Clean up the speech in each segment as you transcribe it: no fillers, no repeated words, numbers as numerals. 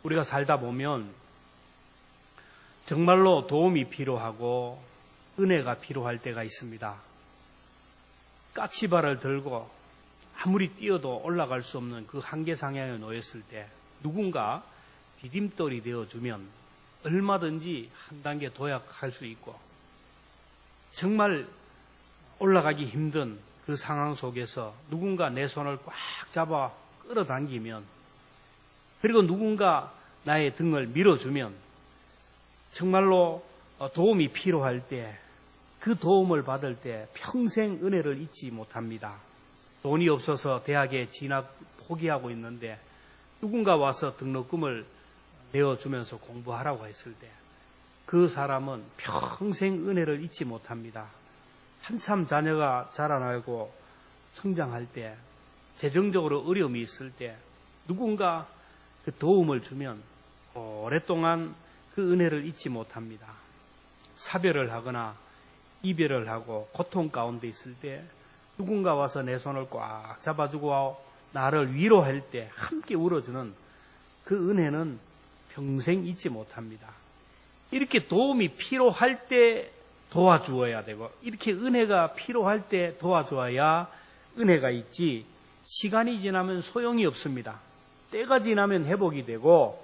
우리가 살다 보면 정말로 도움이 필요하고 은혜가 필요할 때가 있습니다. 까치발을 들고 아무리 뛰어도 올라갈 수 없는 그 한계 상향에 놓였을 때 누군가 디딤돌이 되어주면 얼마든지 한 단계 도약할 수 있고, 정말 올라가기 힘든 그 상황 속에서 누군가 내 손을 꽉 잡아 끌어당기면, 그리고 누군가 나의 등을 밀어주면 정말로 도움이 필요할 때, 그 도움을 받을 때 평생 은혜를 잊지 못합니다. 돈이 없어서 대학에 진학 포기하고 있는데 누군가 와서 등록금을 내어주면서 공부하라고 했을 때 그 사람은 평생 은혜를 잊지 못합니다. 한참 자녀가 자라나고 성장할 때, 재정적으로 어려움이 있을 때 누군가 그 도움을 주면 오랫동안 그 은혜를 잊지 못합니다. 사별을 하거나 이별을 하고 고통 가운데 있을 때 누군가 와서 내 손을 꽉 잡아주고 나를 위로할 때 함께 울어주는 그 은혜는 평생 잊지 못합니다. 이렇게 도움이 필요할 때 도와주어야 되고, 이렇게 은혜가 필요할 때 도와줘야 은혜가 있지, 시간이 지나면 소용이 없습니다. 때가 지나면 회복이 되고,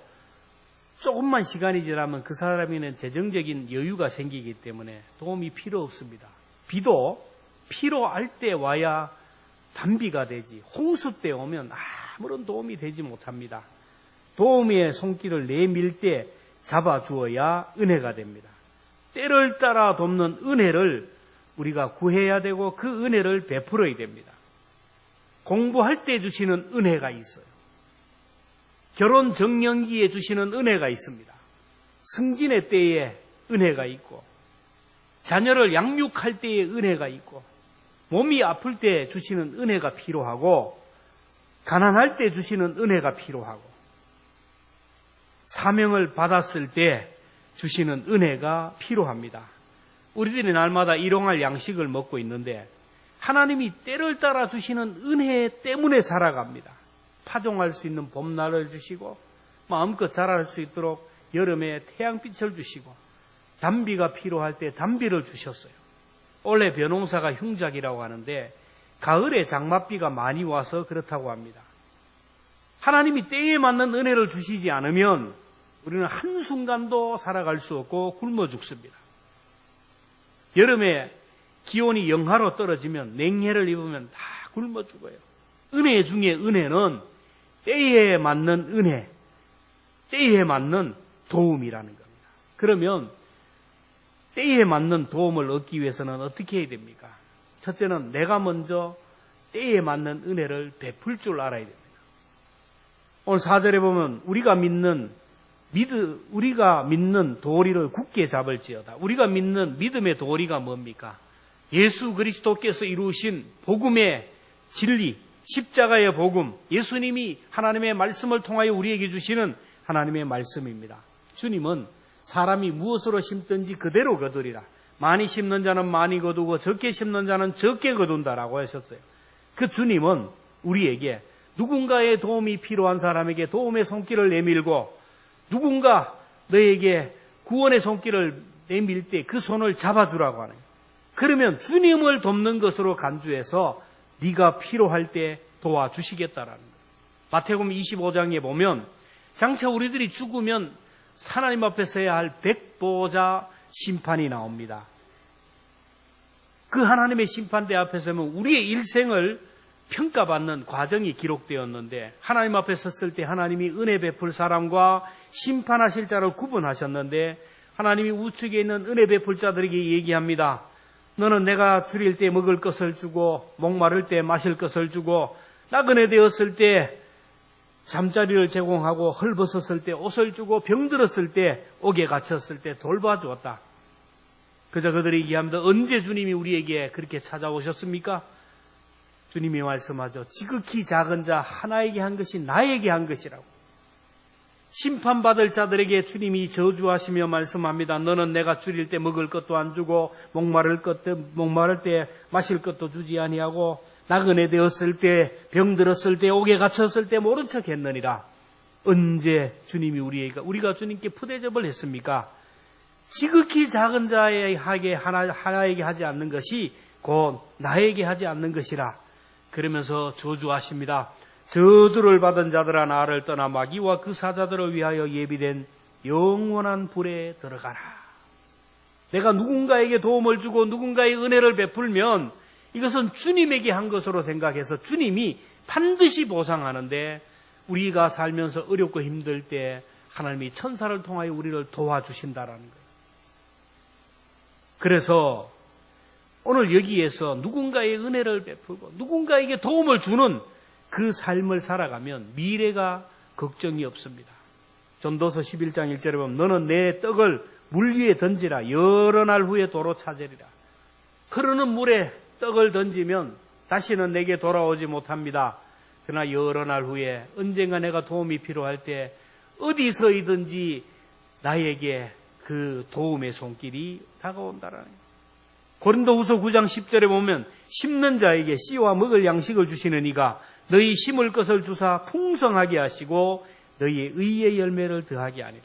조금만 시간이 지나면 그 사람에는 재정적인 여유가 생기기 때문에 도움이 필요 없습니다. 비도 필요할 때 와야 단비가 되지, 홍수 때 오면 아무런 도움이 되지 못합니다. 도움의 손길을 내밀 때 잡아주어야 은혜가 됩니다. 때를 따라 돕는 은혜를 우리가 구해야 되고, 그 은혜를 베풀어야 됩니다. 공부할 때 주시는 은혜가 있어요. 결혼 정년기에 주시는 은혜가 있습니다. 승진의 때에 은혜가 있고, 자녀를 양육할 때에 은혜가 있고, 몸이 아플 때 주시는 은혜가 필요하고, 가난할 때 주시는 은혜가 필요하고, 사명을 받았을 때 주시는 은혜가 필요합니다. 우리들이 날마다 일용할 양식을 먹고 있는데 하나님이 때를 따라 주시는 은혜 때문에 살아갑니다. 파종할 수 있는 봄날을 주시고, 마음껏 자랄 수 있도록 여름에 태양빛을 주시고, 단비가 필요할 때 단비를 주셨어요. 원래 벼농사가 흉작이라고 하는데 가을에 장맛비가 많이 와서 그렇다고 합니다. 하나님이 때에 맞는 은혜를 주시지 않으면 우리는 한순간도 살아갈 수 없고 굶어 죽습니다. 여름에 기온이 영하로 떨어지면 냉해를 입으면 다 굶어 죽어요. 은혜 중에 은혜는 때에 맞는 은혜, 때에 맞는 도움이라는 겁니다. 그러면 때에 맞는 도움을 얻기 위해서는 어떻게 해야 됩니까? 첫째는 내가 먼저 때에 맞는 은혜를 베풀 줄 알아야 됩니다. 오늘 4절에 보면 우리가 믿는 도리를 굳게 잡을지어다. 우리가 믿는 믿음의 도리가 뭡니까? 예수 그리스도께서 이루신 복음의 진리, 십자가의 복음, 예수님이 하나님의 말씀을 통하여 우리에게 주시는 하나님의 말씀입니다. 주님은 사람이 무엇으로 심든지 그대로 거두리라. 많이 심는 자는 많이 거두고 적게 심는 자는 적게 거둔다라고 하셨어요. 그 주님은 우리에게 누군가의 도움이 필요한 사람에게 도움의 손길을 내밀고, 누군가 너에게 구원의 손길을 내밀 때 그 손을 잡아주라고 하는 거예요. 그러면 주님을 돕는 것으로 간주해서 네가 필요할 때 도와주시겠다라는 거예요. 마태복음 25장에 보면 장차 우리들이 죽으면 하나님 앞에 서야 할 백보자 심판이 나옵니다. 그 하나님의 심판대 앞에 서면 우리의 일생을 평가받는 과정이 기록되었는데, 하나님 앞에 섰을 때 하나님이 은혜 베풀 사람과 심판하실 자를 구분하셨는데, 하나님이 우측에 있는 은혜 베풀 자들에게 얘기합니다. 너는 내가 줄일 때 먹을 것을 주고, 목마를 때 마실 것을 주고, 나그네 되었을 때 잠자리를 제공하고, 헐벗었을 때 옷을 주고, 병들었을 때, 옥에 갇혔을 때 돌봐주었다. 그저 그들이 얘기합니다. 언제 주님이 우리에게 그렇게 찾아오셨습니까? 주님이 말씀하죠. 지극히 작은 자 하나에게 한 것이 나에게 한 것이라고. 심판받을 자들에게 주님이 저주하시며 말씀합니다. 너는 내가 줄일 때 먹을 것도 안 주고, 목마를 때 마실 것도 주지 아니하고, 나그네 되었을 때, 병들었을 때, 옥에 갇혔을 때 모른 척 했느니라. 언제 주님이 우리가 주님께 푸대접을 했습니까? 지극히 작은 자에게 하나에게 하지 않는 것이 곧 나에게 하지 않는 것이라. 그러면서 저주하십니다. 저주를 받은 자들아 나를 떠나 마귀와 그 사자들을 위하여 예비된 영원한 불에 들어가라. 내가 누군가에게 도움을 주고 누군가의 은혜를 베풀면 이것은 주님에게 한 것으로 생각해서 주님이 반드시 보상하는데, 우리가 살면서 어렵고 힘들 때 하나님이 천사를 통하여 우리를 도와주신다라는 거예요. 그래서 오늘 여기에서 누군가의 은혜를 베풀고 누군가에게 도움을 주는 그 삶을 살아가면 미래가 걱정이 없습니다. 전도서 11장 1절에 보면 너는 내 떡을 물 위에 던지라. 여러 날 후에 도로 찾으리라. 흐르는 물에 떡을 던지면 다시는 내게 돌아오지 못합니다. 그러나 여러 날 후에 언젠가 내가 도움이 필요할 때 어디서이든지 나에게 그 도움의 손길이 다가온다라는 거예요. 고린도후서 9장 10절에 보면 심는 자에게 씨와 먹을 양식을 주시는 이가 너희 심을 것을 주사 풍성하게 하시고 너희의 의의 열매를 더하게 하니라.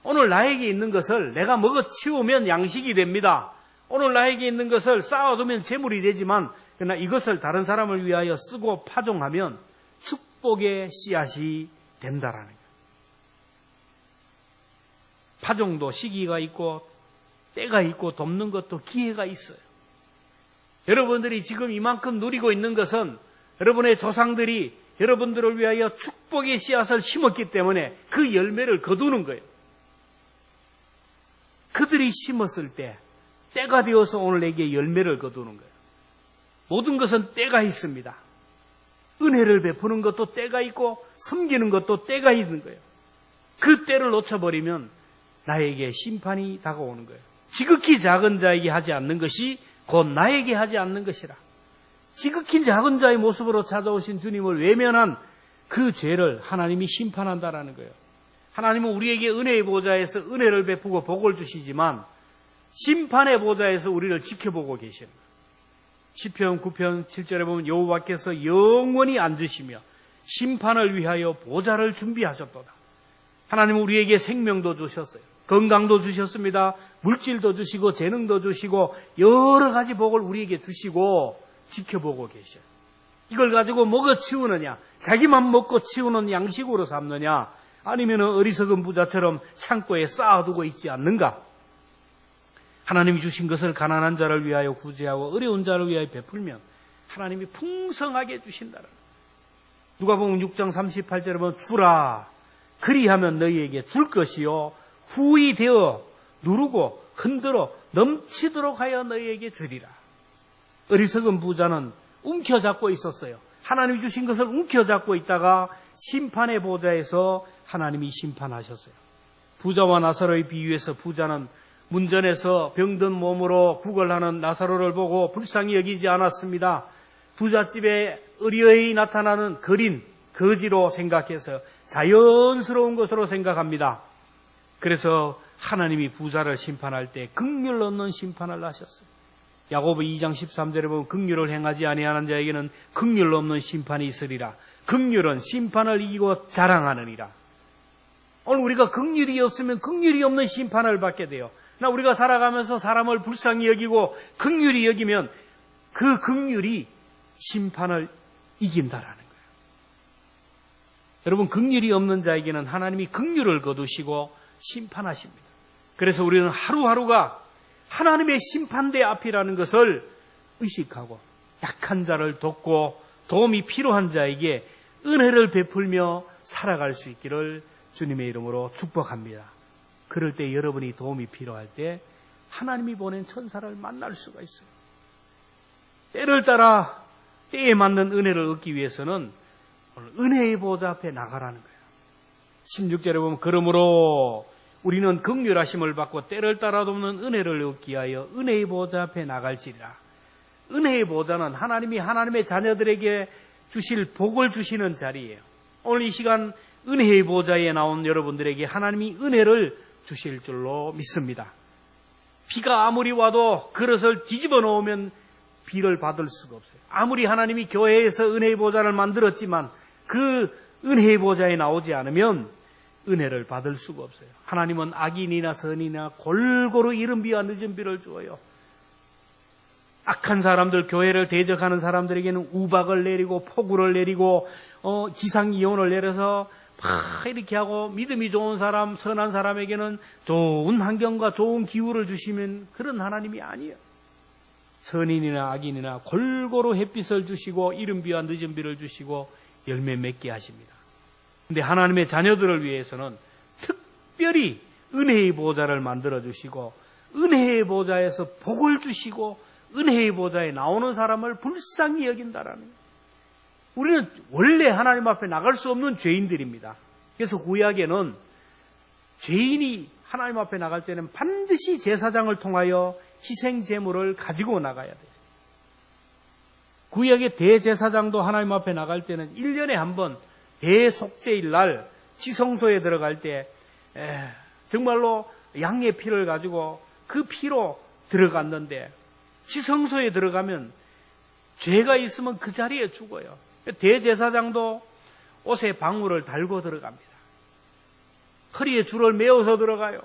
오늘 나에게 있는 것을 내가 먹어치우면 양식이 됩니다. 오늘 나에게 있는 것을 쌓아두면 재물이 되지만, 그러나 이것을 다른 사람을 위하여 쓰고 파종하면 축복의 씨앗이 된다라는 거예요. 파종도 시기가 있고 때가 있고 돕는 것도 기회가 있어요. 여러분들이 지금 이만큼 누리고 있는 것은 여러분의 조상들이 여러분들을 위하여 축복의 씨앗을 심었기 때문에 그 열매를 거두는 거예요. 그들이 심었을 때 때가 되어서 오늘 내게 열매를 거두는 거예요. 모든 것은 때가 있습니다. 은혜를 베푸는 것도 때가 있고 섬기는 것도 때가 있는 거예요. 그 때를 놓쳐버리면 나에게 심판이 다가오는 거예요. 지극히 작은 자에게 하지 않는 것이 곧 나에게 하지 않는 것이라. 지극히 작은 자의 모습으로 찾아오신 주님을 외면한 그 죄를 하나님이 심판한다라는 거예요. 하나님은 우리에게 은혜의 보좌에서 은혜를 베푸고 복을 주시지만 심판의 보좌에서 우리를 지켜보고 계십니다. 시편 9편 7절에 보면 여호와께서 영원히 앉으시며 심판을 위하여 보좌를 준비하셨도다. 하나님은 우리에게 생명도 주셨어요. 건강도 주셨습니다. 물질도 주시고 재능도 주시고 여러 가지 복을 우리에게 주시고 지켜보고 계셔요. 이걸 가지고 먹어치우느냐, 자기만 먹고 치우는 양식으로 삼느냐, 아니면 어리석은 부자처럼 창고에 쌓아두고 있지 않는가? 하나님이 주신 것을 가난한 자를 위하여 구제하고 어려운 자를 위하여 베풀면 하나님이 풍성하게 주신다는 거예요. 누가복음 6장 38절에 보면 주라 그리하면 너희에게 줄 것이요 후히 되어 누르고 흔들어 넘치도록 하여 너희에게 주리라. 어리석은 부자는 움켜잡고 있었어요. 하나님이 주신 것을 움켜잡고 있다가 심판의 보좌에서 하나님이 심판하셨어요. 부자와 나사로의 비유에서 부자는 문전에서 병든 몸으로 구걸하는 나사로를 보고 불쌍히 여기지 않았습니다. 부잣집에 의리의 나타나는 거지로 생각해서 자연스러운 것으로 생각합니다. 그래서 하나님이 부자를 심판할 때 긍휼 없는 심판을 하셨어요. 야고보 2장 13절에 보면 긍휼을 행하지 아니하는 자에게는 긍휼 없는 심판이 있으리라. 긍휼은 심판을 이기고 자랑하느니라. 오늘 우리가 긍휼이 없으면 긍휼이 없는 심판을 받게 돼요. 우리가 살아가면서 사람을 불쌍히 여기고 긍휼히 여기면 그 긍휼이 심판을 이긴다라는 거예요. 여러분, 긍휼이 없는 자에게는 하나님이 긍휼을 거두시고 심판하십니다. 그래서 우리는 하루하루가 하나님의 심판대 앞이라는 것을 의식하고 약한 자를 돕고 도움이 필요한 자에게 은혜를 베풀며 살아갈 수 있기를 주님의 이름으로 축복합니다. 그럴 때 여러분이 도움이 필요할 때 하나님이 보낸 천사를 만날 수가 있어요. 때를 따라 때에 맞는 은혜를 얻기 위해서는 은혜의 보좌 앞에 나가라는 거예요. 16절에 보면 그러므로 우리는 긍휼하심을 받고 때를 따라 돕는 은혜를 얻기 위하여 은혜의 보좌 앞에 나갈지리라. 은혜의 보좌는 하나님이 하나님의 자녀들에게 주실 복을 주시는 자리예요. 오늘 이 시간 은혜의 보좌에 나온 여러분들에게 하나님이 은혜를 주실 줄로 믿습니다. 비가 아무리 와도 그릇을 뒤집어 놓으면 비를 받을 수가 없어요. 아무리 하나님이 교회에서 은혜의 보좌를 만들었지만 그 은혜의 보좌에 나오지 않으면 은혜를 받을 수가 없어요. 하나님은 악인이나 선인이나 골고루 이른 비와 늦은 비를 주어요. 악한 사람들, 교회를 대적하는 사람들에게는 우박을 내리고 폭우를 내리고 기상이온을 내려서 막 이렇게 하고, 믿음이 좋은 사람, 선한 사람에게는 좋은 환경과 좋은 기후를 주시면 그런 하나님이 아니에요. 선인이나 악인이나 골고루 햇빛을 주시고 이른 비와 늦은 비를 주시고 열매 맺게 하십니다. 근데 하나님의 자녀들을 위해서는 특별히 은혜의 보좌를 만들어 주시고, 은혜의 보좌에서 복을 주시고, 은혜의 보좌에 나오는 사람을 불쌍히 여긴다라는 거예요. 우리는 원래 하나님 앞에 나갈 수 없는 죄인들입니다. 그래서 구약에는 죄인이 하나님 앞에 나갈 때는 반드시 제사장을 통하여 희생 제물을 가지고 나가야 돼요. 구약의 대제사장도 하나님 앞에 나갈 때는 1년에 한 번 대속죄일 날 지성소에 들어갈 때 정말로 양의 피를 가지고 그 피로 들어갔는데, 지성소에 들어가면 죄가 있으면 그 자리에 죽어요. 대제사장도 옷에 방울을 달고 들어갑니다. 허리에 줄을 메어서 들어가요.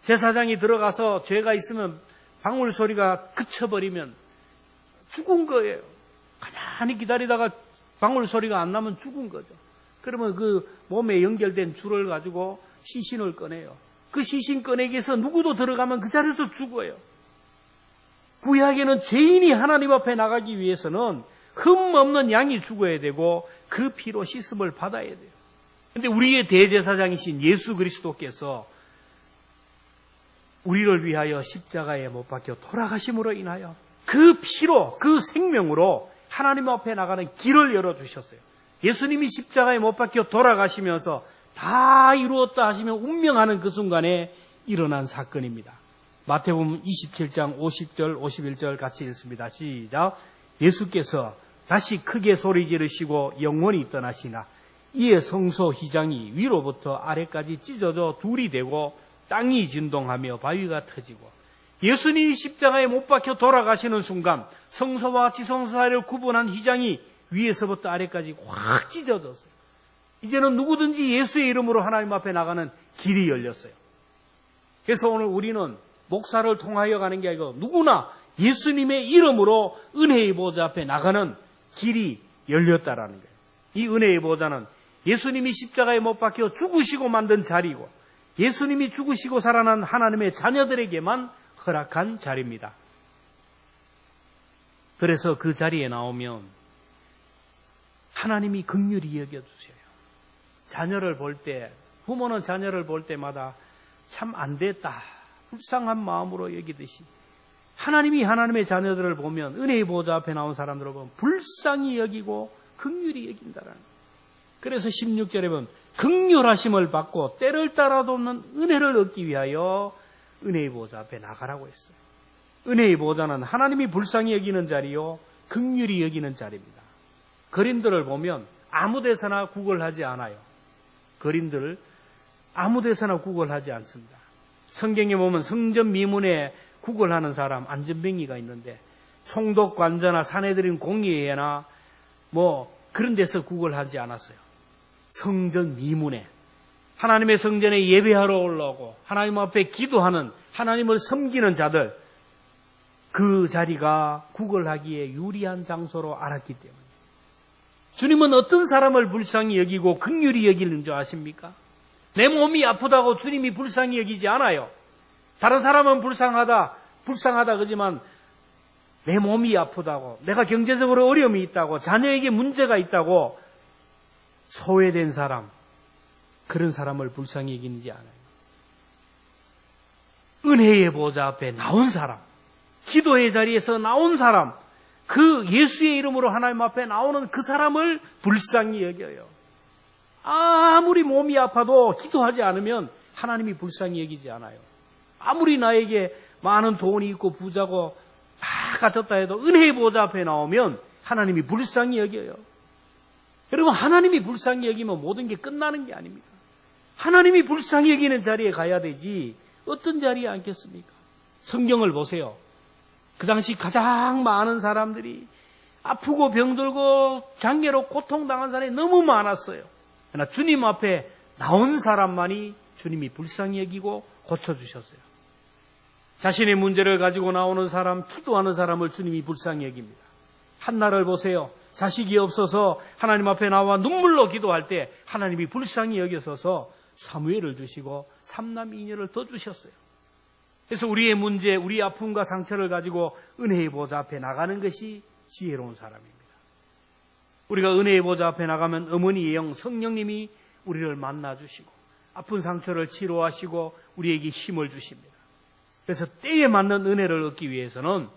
제사장이 들어가서 죄가 있으면 방울 소리가 그쳐버리면 죽은 거예요. 가만히 기다리다가 방울 소리가 안 나면 죽은 거죠. 그러면 그 몸에 연결된 줄을 가지고 시신을 꺼내요. 그 시신 꺼내기 위해서 누구도 들어가면 그 자리에서 죽어요. 구약에는 죄인이 하나님 앞에 나가기 위해서는 흠 없는 양이 죽어야 되고 그 피로 씻음을 받아야 돼요. 그런데 우리의 대제사장이신 예수 그리스도께서 우리를 위하여 십자가에 못 박혀 돌아가심으로 인하여 그 피로, 그 생명으로 하나님 앞에 나가는 길을 열어주셨어요. 예수님이 십자가에 못 박혀 돌아가시면서 다 이루었다 하시면 운명하는 그 순간에 일어난 사건입니다. 마태복음 27장 50절 51절 같이 읽습니다. 시작. 예수께서 다시 크게 소리 지르시고 영원히 떠나시나 이에 성소 휘장이 위로부터 아래까지 찢어져 둘이 되고 땅이 진동하며 바위가 터지고, 예수님이 십자가에 못 박혀 돌아가시는 순간 성소와 지성소 사이를 구분한 휘장이 위에서부터 아래까지 확 찢어졌어요. 이제는 누구든지 예수의 이름으로 하나님 앞에 나가는 길이 열렸어요. 그래서 오늘 우리는 목사를 통하여 가는 게 아니고 누구나 예수님의 이름으로 은혜의 보좌 앞에 나가는 길이 열렸다라는 거예요. 이 은혜의 보좌는 예수님이 십자가에 못 박혀 죽으시고 만든 자리고, 예수님이 죽으시고 살아난 하나님의 자녀들에게만 허락한 자리입니다. 그래서 그 자리에 나오면 하나님이 긍휼히 여겨주셔요. 자녀를 볼 때, 부모는 자녀를 볼 때마다 참 안 됐다, 불쌍한 마음으로 여기듯이 하나님이 하나님의 자녀들을 보면, 은혜의 보좌 앞에 나온 사람들을 보면 불쌍히 여기고 긍휼히 여긴다라는 거예요. 그래서 16절에 보면 긍휼하심을 받고 때를 따라 돕는 은혜를 얻기 위하여 은혜의 보좌 앞에 나가라고 했어요. 은혜의 보좌는 하나님이 불쌍히 여기는 자리요, 긍휼히 여기는 자리입니다. 거린들을 보면 아무 데서나 구걸하지 않아요. 거린들을 아무 데서나 구걸하지 않습니다. 성경에 보면 성전 미문에 구걸하는 사람, 안전뱅이가 있는데 총독 관저나 사내들인 공의회나 그런 데서 구걸하지 않았어요. 성전 미문에, 하나님의 성전에 예배하러 올라오고 하나님 앞에 기도하는, 하나님을 섬기는 자들, 그 자리가 구걸하기에 유리한 장소로 알았기 때문에. 주님은 어떤 사람을 불쌍히 여기고 긍휼히 여기는 줄 아십니까? 내 몸이 아프다고 주님이 불쌍히 여기지 않아요. 다른 사람은 불쌍하다 그러지만 내 몸이 아프다고, 내가 경제적으로 어려움이 있다고, 자녀에게 문제가 있다고 소외된 사람, 그런 사람을 불쌍히 여기는지 않아요. 은혜의 보좌 앞에 나온 사람, 기도의 자리에서 나온 사람, 그 예수의 이름으로 하나님 앞에 나오는 그 사람을 불쌍히 여겨요. 아무리 몸이 아파도 기도하지 않으면 하나님이 불쌍히 여기지 않아요. 아무리 나에게 많은 돈이 있고 부자고 다 갖췄다 해도 은혜의 보좌 앞에 나오면 하나님이 불쌍히 여겨요. 여러분, 하나님이 불쌍히 여기면 모든 게 끝나는 게 아닙니다. 하나님이 불쌍히 여기는 자리에 가야 되지 어떤 자리에 앉겠습니까? 성경을 보세요. 그 당시 가장 많은 사람들이 아프고 병들고 장애로 고통당한 사람이 너무 많았어요. 그러나 주님 앞에 나온 사람만이 주님이 불쌍히 여기고 고쳐주셨어요. 자신의 문제를 가지고 나오는 사람, 기도하는 사람을 주님이 불쌍히 여깁니다. 한나를 보세요. 자식이 없어서 하나님 앞에 나와 눈물로 기도할 때 하나님이 불쌍히 여겨서서 사무엘을 주시고 삼남 이녀를 더 주셨어요. 그래서 우리의 문제, 우리 아픔과 상처를 가지고 은혜의 보좌 앞에 나가는 것이 지혜로운 사람입니다. 우리가 은혜의 보좌 앞에 나가면 어머니의 영 성령님이 우리를 만나주시고 아픈 상처를 치료하시고 우리에게 힘을 주십니다. 그래서 때에 맞는 은혜를 얻기 위해서는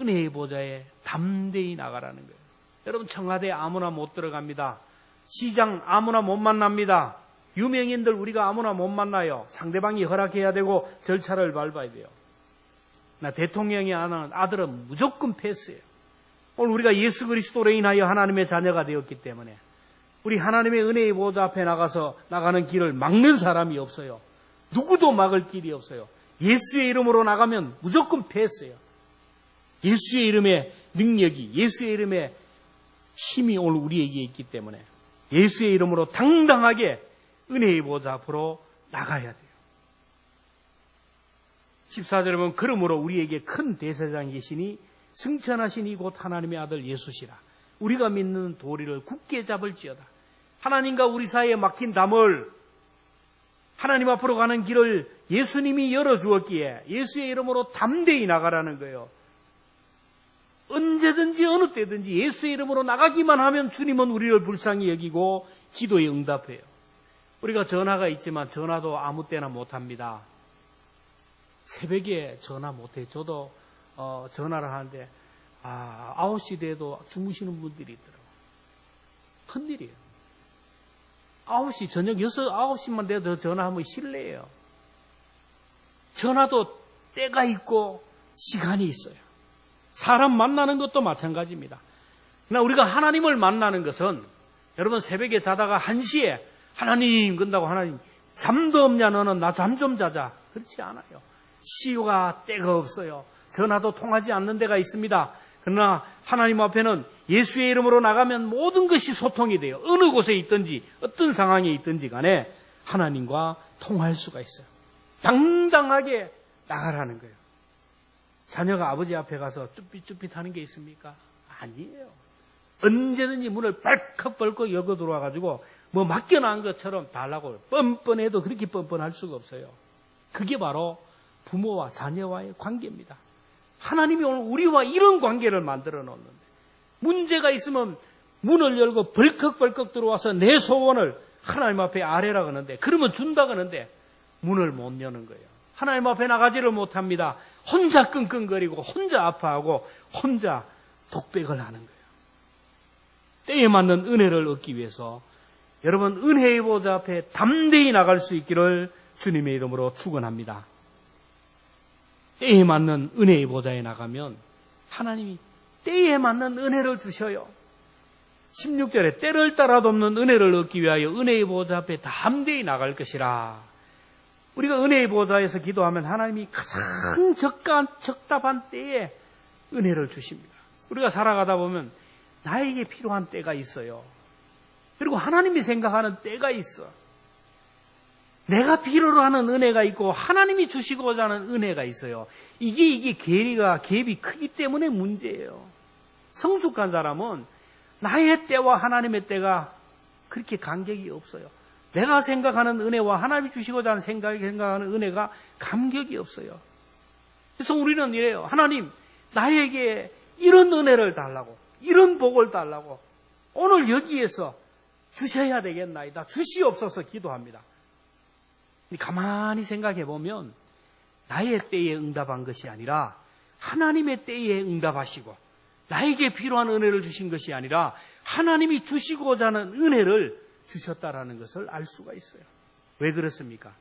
은혜의 보좌에 담대히 나가라는 거예요. 여러분, 청와대 아무나 못 들어갑니다. 시장 아무나 못 만납니다. 유명인들 우리가 아무나 못 만나요. 상대방이 허락해야 되고 절차를 밟아야 돼요. 나 대통령이 아는 아들은 무조건 패스예요. 오늘 우리가 예수 그리스도로 인하여 하나님의 자녀가 되었기 때문에 우리 하나님의 은혜의 보좌 앞에 나가는 길을 막는 사람이 없어요. 누구도 막을 길이 없어요. 예수의 이름으로 나가면 무조건 패스예요. 예수의 이름의 능력이, 예수의 이름의 힘이 오늘 우리에게 있기 때문에 예수의 이름으로 당당하게 은혜의 보좌 앞으로 나가야 돼요. 14절에 보면 그러므로 우리에게 큰 대제사장이 계시니 승천하신 이곧 하나님의 아들 예수시라. 우리가 믿는 도리를 굳게 잡을지어다. 하나님과 우리 사이에 막힌 담을 하나님 앞으로 가는 길을 예수님이 열어주었기에 예수의 이름으로 담대히 나가라는 거예요. 언제든지 어느 때든지 예수의 이름으로 나가기만 하면 주님은 우리를 불쌍히 여기고 기도에 응답해요. 우리가 전화가 있지만 전화도 아무 때나 못합니다. 새벽에 전화 못해요. 저도 전화를 하는데 9시 돼도 주무시는 분들이 있더라고요. 큰일이에요. 9시, 저녁 9시만 돼도 전화하면 실례예요. 전화도 때가 있고 시간이 있어요. 사람 만나는 것도 마찬가지입니다. 그러나 우리가 하나님을 만나는 것은 여러분 새벽에 자다가 1시에 하나님 건다고 하나님 잠도 없냐 너는 나 잠 좀 자자. 그렇지 않아요. 시효가 때가 없어요. 전화도 통하지 않는 데가 있습니다. 그러나 하나님 앞에는 예수의 이름으로 나가면 모든 것이 소통이 돼요. 어느 곳에 있든지 어떤 상황에 있든지 간에 하나님과 통할 수가 있어요. 당당하게 나가라는 거예요. 자녀가 아버지 앞에 가서 쭈삣쭈삣 하는 게 있습니까? 아니에요. 언제든지 문을 벌컥벌컥 열고 들어와가지고 뭐 맡겨놓은 것처럼 달라고 뻔뻔해도 그렇게 뻔뻔할 수가 없어요. 그게 바로 부모와 자녀와의 관계입니다. 하나님이 오늘 우리와 이런 관계를 만들어 놓는데 문제가 있으면 문을 열고 벌컥벌컥 들어와서 내 소원을 하나님 앞에 아뢰라 그러는데 그러면 준다 그러는데 문을 못 여는 거예요. 하나님 앞에 나가지를 못합니다. 혼자 끙끙거리고 혼자 아파하고 혼자 독백을 하는 거예요. 때에 맞는 은혜를 얻기 위해서 여러분 은혜의 보좌 앞에 담대히 나갈 수 있기를 주님의 이름으로 축원합니다. 때에 맞는 은혜의 보좌에 나가면 하나님이 때에 맞는 은혜를 주셔요. 16절에 때를 따라 돕는 은혜를 얻기 위하여 은혜의 보좌 앞에 담대히 나갈 것이라. 우리가 은혜의 보좌에서 기도하면 하나님이 가장 적답한 때에 은혜를 주십니다. 우리가 살아가다 보면 나에게 필요한 때가 있어요. 그리고 하나님이 생각하는 때가 있어. 내가 필요로 하는 은혜가 있고 하나님이 주시고자 하는 은혜가 있어요. 이게 갭이 크기 때문에 문제예요. 성숙한 사람은 나의 때와 하나님의 때가 그렇게 간격이 없어요. 내가 생각하는 은혜와 하나님이 주시고자 하는 생각하는 은혜가 간격이 없어요. 그래서 우리는 이래요. 하나님, 나에게 이런 은혜를 달라고, 이런 복을 달라고 오늘 여기에서 주셔야 되겠나이다. 주시옵소서 기도합니다. 가만히 생각해 보면 나의 때에 응답한 것이 아니라 하나님의 때에 응답하시고 나에게 필요한 은혜를 주신 것이 아니라 하나님이 주시고자 하는 은혜를 주셨다라는 것을 알 수가 있어요. 왜 그렇습니까?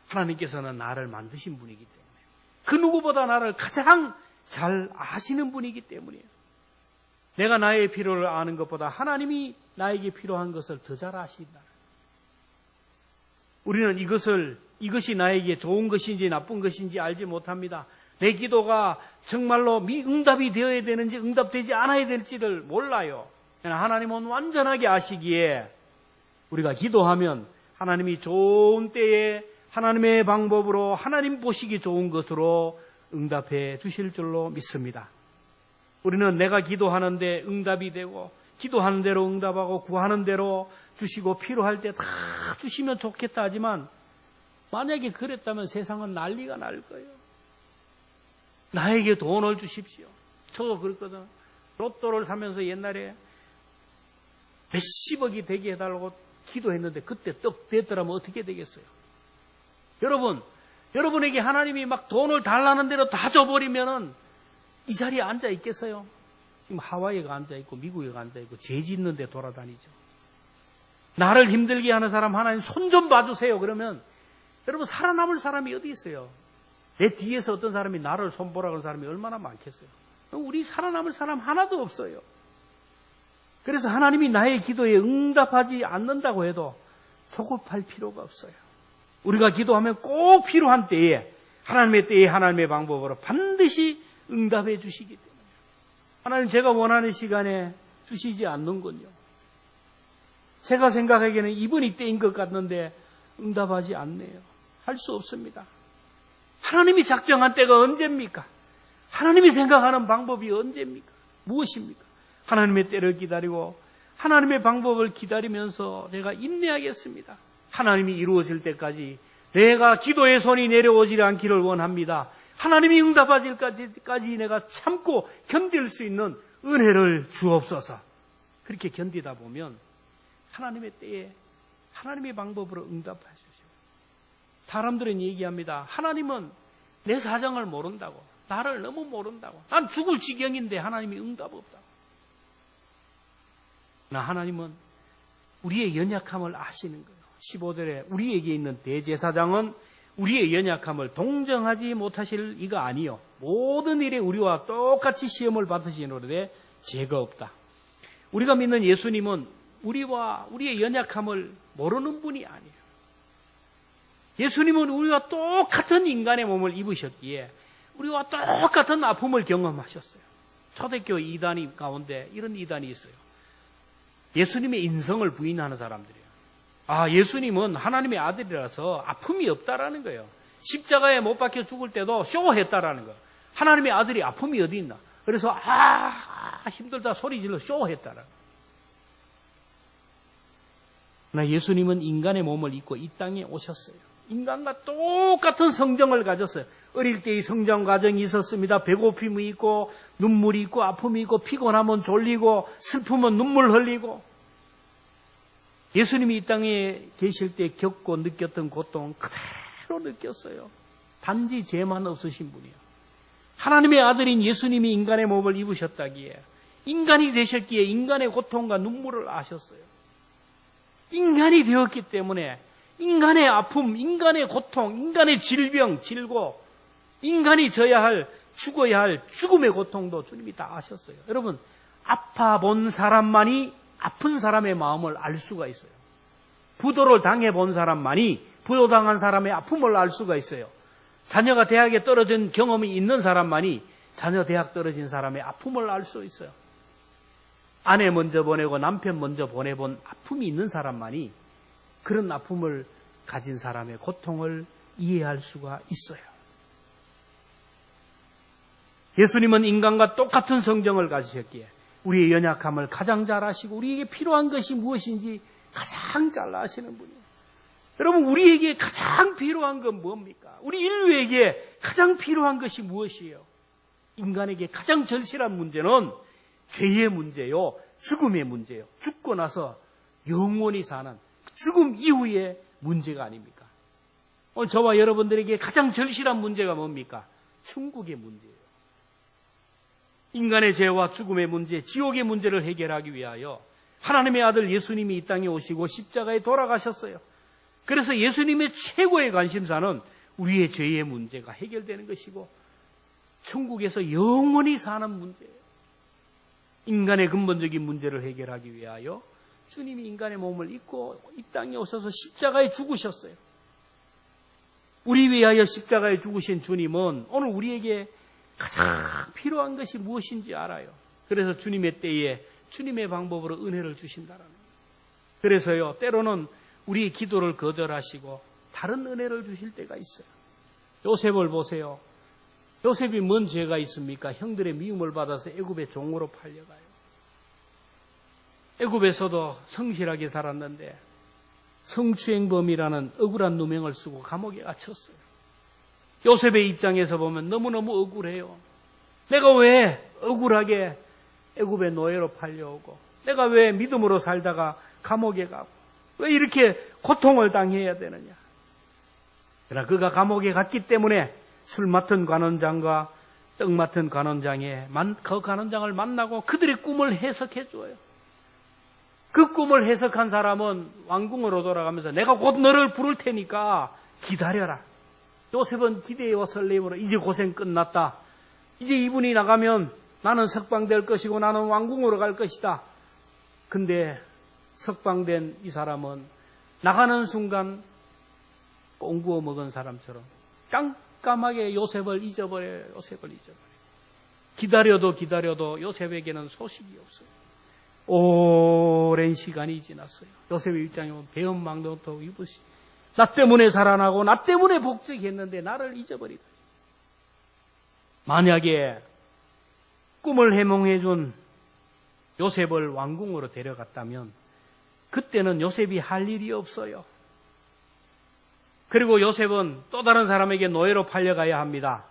하나님께서는 나를 만드신 분이기 때문에 그 누구보다 나를 가장 잘 아시는 분이기 때문이에요. 내가 나의 필요를 아는 것보다 하나님이 나에게 필요한 것을 더 잘 아신다. 우리는 이것이 나에게 좋은 것인지 나쁜 것인지 알지 못합니다. 내 기도가 정말로 응답이 되어야 되는지 응답되지 않아야 될지를 몰라요. 하나님은 완전하게 아시기에 우리가 기도하면 하나님이 좋은 때에 하나님의 방법으로 하나님 보시기 좋은 것으로 응답해 주실 줄로 믿습니다. 우리는 내가 기도하는데 응답이 되고 기도하는 대로 응답하고 구하는 대로 주시고 필요할 때 다 주시면 좋겠다 하지만 만약에 그랬다면 세상은 난리가 날 거예요. 나에게 돈을 주십시오. 저도 그랬거든. 로또를 사면서 옛날에 몇십억이 되게 해달라고 기도했는데 그때 떡 됐더라면 어떻게 되겠어요? 여러분에게 하나님이 막 돈을 달라는 대로 다 줘버리면은 이 자리에 앉아 있겠어요? 지금 하와이에 앉아 있고 미국에 앉아 있고 죄 짓는 데 돌아다니죠. 나를 힘들게 하는 사람 하나님 손 좀 봐주세요. 그러면 여러분 살아남을 사람이 어디 있어요? 내 뒤에서 어떤 사람이 나를 손보라 그런 사람이 얼마나 많겠어요? 우리 살아남을 사람 하나도 없어요. 그래서 하나님이 나의 기도에 응답하지 않는다고 해도 조급할 필요가 없어요. 우리가 기도하면 꼭 필요한 때에 하나님의 때에 하나님의 방법으로 반드시 응답해 주시기 때문에 하나님 제가 원하는 시간에 주시지 않는군요. 제가 생각하기에는 이번이 때인 것 같는데 응답하지 않네요. 할 수 없습니다. 하나님이 작정한 때가 언제입니까? 하나님이 생각하는 방법이 언제입니까? 무엇입니까? 하나님의 때를 기다리고 하나님의 방법을 기다리면서 내가 인내하겠습니다. 하나님이 이루어질 때까지 내가 기도의 손이 내려오지 않기를 원합니다. 하나님이 응답하실 때까지 내가 참고 견딜 수 있는 은혜를 주옵소서. 그렇게 견디다 보면 하나님의 때에 하나님의 방법으로 응답하시죠. 사람들은 얘기합니다. 하나님은 내 사정을 모른다고. 나를 너무 모른다고. 난 죽을 지경인데 하나님이 응답 없다고. 나 하나님은 우리의 연약함을 아시는 거예요. 15절에 우리에게 있는 대제사장은 우리의 연약함을 동정하지 못하실 이가 아니요 모든 일에 우리와 똑같이 시험을 받으시노라되 죄가 없다. 우리가 믿는 예수님은 우리와 우리의 연약함을 모르는 분이 아니에요. 예수님은 우리와 똑같은 인간의 몸을 입으셨기에 우리와 똑같은 아픔을 경험하셨어요. 초대교회 이단이 가운데 이런 이단이 있어요. 예수님의 인성을 부인하는 사람들이에요. 예수님은 하나님의 아들이라서 아픔이 없다라는 거예요. 십자가에 못 박혀 죽을 때도 쇼했다라는 거예요. 하나님의 아들이 아픔이 어디 있나? 그래서 힘들다 소리 질러 쇼했다라는 거예요. 나 예수님은 인간의 몸을 입고 이 땅에 오셨어요. 인간과 똑같은 성정을 가졌어요. 어릴 때의 성장 과정이 있었습니다. 배고픔이 있고 눈물이 있고 아픔이 있고 피곤하면 졸리고 슬프면 눈물 흘리고 예수님이 이 땅에 계실 때 겪고 느꼈던 고통 그대로 느꼈어요. 단지 죄만 없으신 분이에요. 하나님의 아들인 예수님이 인간의 몸을 입으셨다기에 인간이 되셨기에 인간의 고통과 눈물을 아셨어요. 인간이 되었기 때문에 인간의 아픔, 인간의 고통, 인간의 질병, 질고 인간이 져야 할, 죽어야 할 죽음의 고통도 주님이 다 아셨어요. 여러분, 아파 본 사람만이 아픈 사람의 마음을 알 수가 있어요. 부도를 당해본 사람만이 부도당한 사람의 아픔을 알 수가 있어요. 자녀가 대학에 떨어진 경험이 있는 사람만이 자녀 대학 떨어진 사람의 아픔을 알 수 있어요. 아내 먼저 보내고 남편 먼저 보내본 아픔이 있는 사람만이 그런 아픔을 가진 사람의 고통을 이해할 수가 있어요. 예수님은 인간과 똑같은 성정을 가지셨기에 우리의 연약함을 가장 잘 아시고 우리에게 필요한 것이 무엇인지 가장 잘 아시는 분이에요. 여러분, 우리에게 가장 필요한 건 뭡니까? 우리 인류에게 가장 필요한 것이 무엇이에요? 인간에게 가장 절실한 문제는 죄의 문제요, 죽음의 문제요. 죽고 나서 영원히 사는 죽음 이후의 문제가 아닙니까? 오늘 저와 여러분들에게 가장 절실한 문제가 뭡니까? 천국의 문제예요. 인간의 죄와 죽음의 문제, 지옥의 문제를 해결하기 위하여 하나님의 아들 예수님이 이 땅에 오시고 십자가에 돌아가셨어요. 그래서 예수님의 최고의 관심사는 우리의 죄의 문제가 해결되는 것이고 천국에서 영원히 사는 문제예요. 인간의 근본적인 문제를 해결하기 위하여 주님이 인간의 몸을 입고 이 땅에 오셔서 십자가에 죽으셨어요. 우리 위하여 십자가에 죽으신 주님은 오늘 우리에게 가장 필요한 것이 무엇인지 알아요. 그래서 주님의 때에 주님의 방법으로 은혜를 주신다라는 거예요. 그래서요, 때로는 우리의 기도를 거절하시고 다른 은혜를 주실 때가 있어요. 요셉을 보세요. 요셉이 뭔 죄가 있습니까? 형들의 미움을 받아서 애굽의 종으로 팔려가요. 애굽에서도 성실하게 살았는데 성추행범이라는 억울한 누명을 쓰고 감옥에 갇혔어요. 요셉의 입장에서 보면 너무너무 억울해요. 내가 왜 억울하게 애굽의 노예로 팔려오고, 내가 왜 믿음으로 살다가 감옥에 가고, 왜 이렇게 고통을 당해야 되느냐. 그러나 그가 감옥에 갔기 때문에 술 맡은 관원장과 떡 맡은 관원장의 그 관원장을 만나고 그들의 꿈을 해석해 줘요. 그 꿈을 해석한 사람은 왕궁으로 돌아가면서 내가 곧 너를 부를 테니까 기다려라. 요셉은 기대와 설렘으로 이제 고생 끝났다. 이제 이분이 나가면 나는 석방될 것이고 나는 왕궁으로 갈 것이다. 근데 석방된 이 사람은 나가는 순간 꽁구워 먹은 사람처럼 깜깜하게 요셉을 잊어버려요. 기다려도 요셉에게는 소식이 없어요. 오랜 시간이 지났어요. 요셉의 입장에 보면 배은망덕도 입으시. 나 때문에 살아나고 나 때문에 복직했는데 나를 잊어버리다. 만약에 꿈을 해몽해준 요셉을 왕궁으로 데려갔다면 그때는 요셉이 할 일이 없어요. 그리고 요셉은 또 다른 사람에게 노예로 팔려가야 합니다.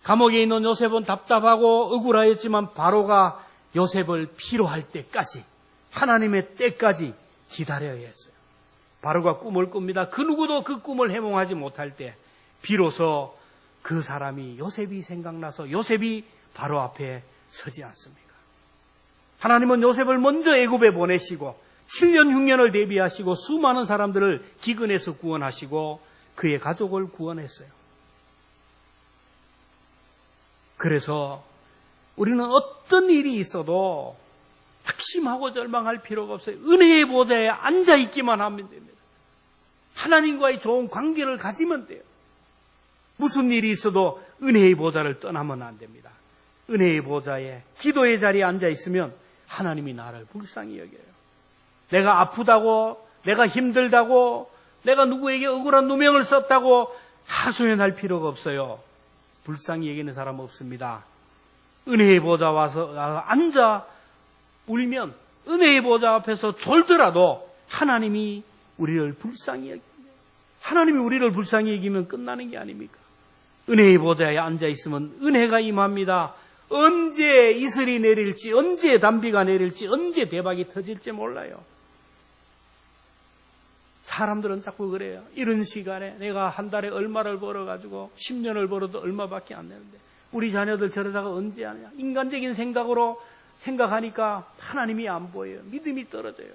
감옥에 있는 요셉은 답답하고 억울하였지만 바로가 요셉을 필요할 때까지, 하나님의 때까지 기다려야 했어요. 바로가 꿈을 꿉니다. 그 누구도 그 꿈을 해몽하지 못할 때 비로소 그 사람이 요셉이 생각나서 요셉이 바로 앞에 서지 않습니까? 하나님은 요셉을 먼저 애굽에 보내시고 7년 흉년을 대비하시고 수많은 사람들을 기근에서 구원하시고 그의 가족을 구원했어요. 그래서 우리는 어떤 일이 있어도 낙심하고 절망할 필요가 없어요. 은혜의 보좌에 앉아있기만 하면 됩니다. 하나님과의 좋은 관계를 가지면 돼요. 무슨 일이 있어도 은혜의 보좌를 떠나면 안 됩니다. 은혜의 보좌에, 기도의 자리에 앉아있으면 하나님이 나를 불쌍히 여겨요. 내가 아프다고, 내가 힘들다고, 내가 누구에게 억울한 누명을 썼다고 하소연할 필요가 없어요. 불쌍히 여기는 사람 없습니다. 은혜의 보좌 와서 앉아 울면 은혜의 보좌 앞에서 졸더라도 하나님이 우리를 불쌍히 여깁니다. 하나님이 우리를 불쌍히 여기면 끝나는 게 아닙니까? 은혜의 보좌에 앉아 있으면 은혜가 임합니다. 언제 이슬이 내릴지, 언제 단비가 내릴지, 언제 대박이 터질지 몰라요. 사람들은 자꾸 그래요. 이런 시간에 내가 한 달에 얼마를 벌어가지고 10년을 벌어도 얼마밖에 안 되는데 우리 자녀들 저러다가 언제 하냐. 인간적인 생각으로 생각하니까 하나님이 안 보여요. 믿음이 떨어져요.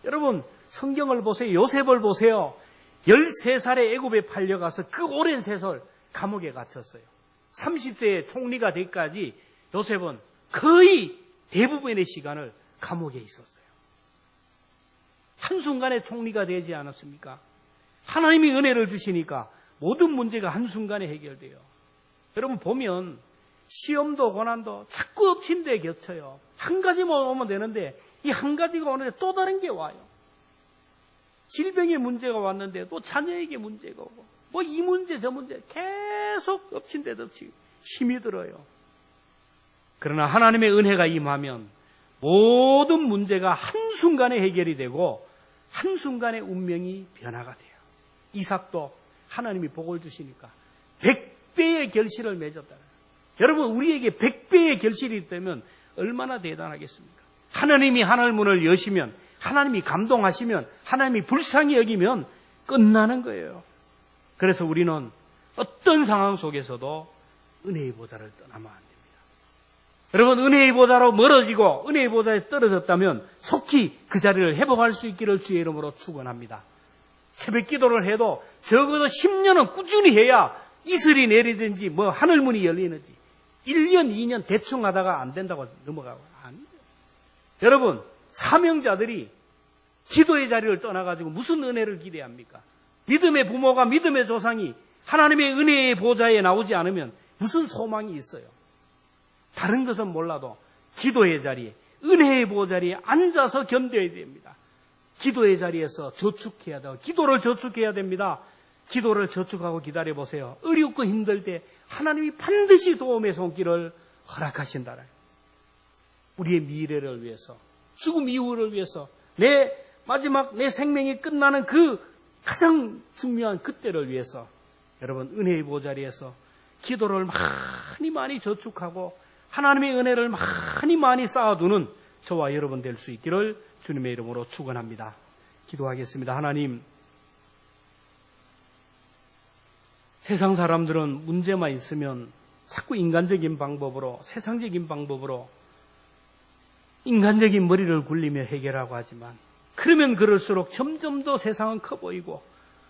여러분 성경을 보세요. 요셉을 보세요. 13살에 애굽에 팔려가서 그 오랜 세월 감옥에 갇혔어요. 30세에 총리가 되기까지 요셉은 거의 대부분의 시간을 감옥에 있었어요. 한순간에 총리가 되지 않았습니까? 하나님이 은혜를 주시니까 모든 문제가 한순간에 해결돼요. 여러분 보면 시험도 고난도 자꾸 엎친 데 겹쳐요. 한 가지만 오면 되는데 이 한 가지가 오는데 또 다른 게 와요. 질병의 문제가 왔는데 또 자녀에게 문제가 오고 뭐 이 문제 저 문제 계속 엎친 데 덮치고 힘이 들어요. 그러나 하나님의 은혜가 임하면 모든 문제가 한순간에 해결이 되고 한순간에 운명이 변화가 돼요. 이삭도 하나님이 복을 주시니까 100배의 결실을 맺었다. 여러분 우리에게 100배의 결실이 있다면 얼마나 대단하겠습니까? 하나님이 하늘문을 여시면, 하나님이 감동하시면, 하나님이 불쌍히 여기면 끝나는 거예요. 그래서 우리는 어떤 상황 속에서도 은혜의 보좌를 떠나면 안 됩니다. 여러분 은혜의 보좌로 멀어지고 은혜의 보좌에 떨어졌다면 속히 그 자리를 회복할 수 있기를 주의 이름으로 축원합니다. 새벽 기도를 해도 적어도 10년은 꾸준히 해야 이슬이 내리든지 뭐 하늘문이 열리는지 1년 2년 대충 하다가 안 된다고 넘어가고 아니에요. 여러분 사명자들이 기도의 자리를 떠나가지고 무슨 은혜를 기대합니까? 믿음의 부모가 믿음의 조상이 하나님의 은혜의 보좌에 나오지 않으면 무슨 소망이 있어요? 다른 것은 몰라도 기도의 자리에, 은혜의 보좌리에 앉아서 견뎌야 됩니다. 기도의 자리에서 저축해야 돼요. 기도를 저축해야 됩니다. 기도를 저축하고 기다려보세요. 어렵고 힘들 때 하나님이 반드시 도움의 손길을 허락하신다. 우리의 미래를 위해서, 죽음 이후를 위해서, 내 마지막 내 생명이 끝나는 그 가장 중요한 그때를 위해서 여러분 은혜의 보좌리에서 기도를 많이 저축하고 하나님의 은혜를 많이 쌓아두는 저와 여러분 될 수 있기를 주님의 이름으로 축원합니다. 기도하겠습니다. 하나님, 세상 사람들은 문제만 있으면 자꾸 인간적인 방법으로, 세상적인 방법으로 인간적인 머리를 굴리며 해결하고 하지만 그러면 그럴수록 점점 더 세상은 커 보이고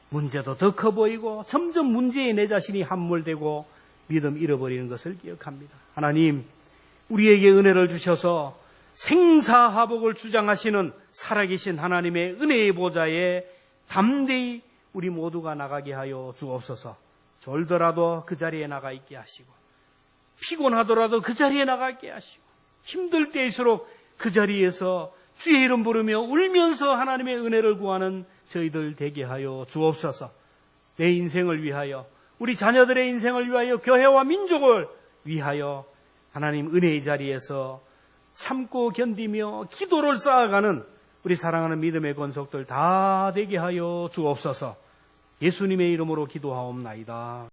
문제도 더 커 보이고 점점 문제에 내 자신이 함몰되고 믿음 잃어버리는 것을 기억합니다. 하나님, 우리에게 은혜를 주셔서 생사하복을 주장하시는 살아계신 하나님의 은혜의 보좌에 담대히 우리 모두가 나가게 하여 주옵소서. 졸더라도 그 자리에 나가 있게 하시고 피곤하더라도 그 자리에 나가 있게 하시고 힘들 때일수록 그 자리에서 주의 이름 부르며 울면서 하나님의 은혜를 구하는 저희들 되게 하여 주옵소서. 내 인생을 위하여, 우리 자녀들의 인생을 위하여, 교회와 민족을 위하여 하나님 은혜의 자리에서 참고 견디며 기도를 쌓아가는 우리 사랑하는 믿음의 권속들 다 되게 하여 주옵소서. 예수님의 이름으로 기도하옵나이다.